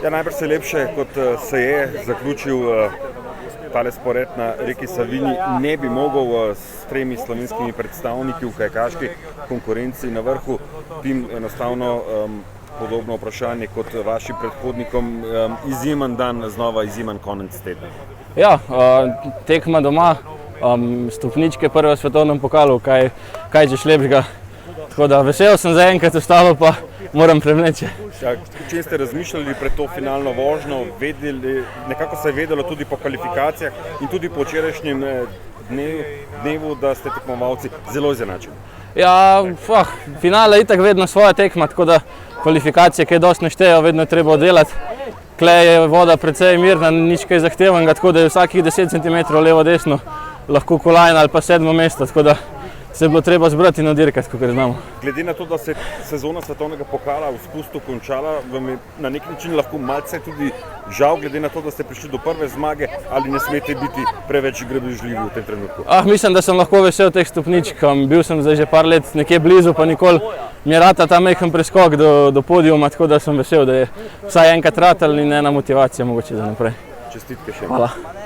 Ja, najbrž se lepše, kot se je zaključil tale spored na reki Savinji, ne bi mogel s tremi slovenskimi predstavniki v kajakaški konkurenci na vrhu. Pim, enostavno podobno vprašanje kot vašim predhodnikom, izjemen dan, znova izjemen konec tedna. Ja, tekma doma, stopničke prve v svetovnem pokalu, kaj češ lepšega. Tako da vesel sem zaenkrat, ostalo pa moram prevleči. Ja, če ste razmišljali pred to finalno vožnjo, nekako se je vedelo tudi po kvalifikacijah in tudi po včerajšnjem dnevu, da ste tekmovalci zelo izenačeni. Ja, finale je itak vedno svoja tekma, tako da kvalifikacije kaj dosti ne štejejo, vedno je treba oddelati. Klej je voda precej mirna, nič kaj zahtevanega, tako da je vsakih 10 cm levo-desno lahko kolajna ali pa 7. mesto, tako da se je bilo treba zbrati in odirkati, kakor znamo. Glede na to, da se je sezona svetovnega pokala v spustu končala, vam je na nek način lahko malce tudi žal, glede na to, da ste prišli do prve zmage, ali ne smete biti preveč grebežljivi v tem trenutku? Mislim, da sem lahko vesel teh stopničk. Bil sem zdaj že par let nekje blizu, pa nikoli mi je rata ta majhen preskok do podijuma, tako da sem vesel, da je vsaj enkrat ratal in ena motivacija mogoče za naprej. Čestitke še. Hvala.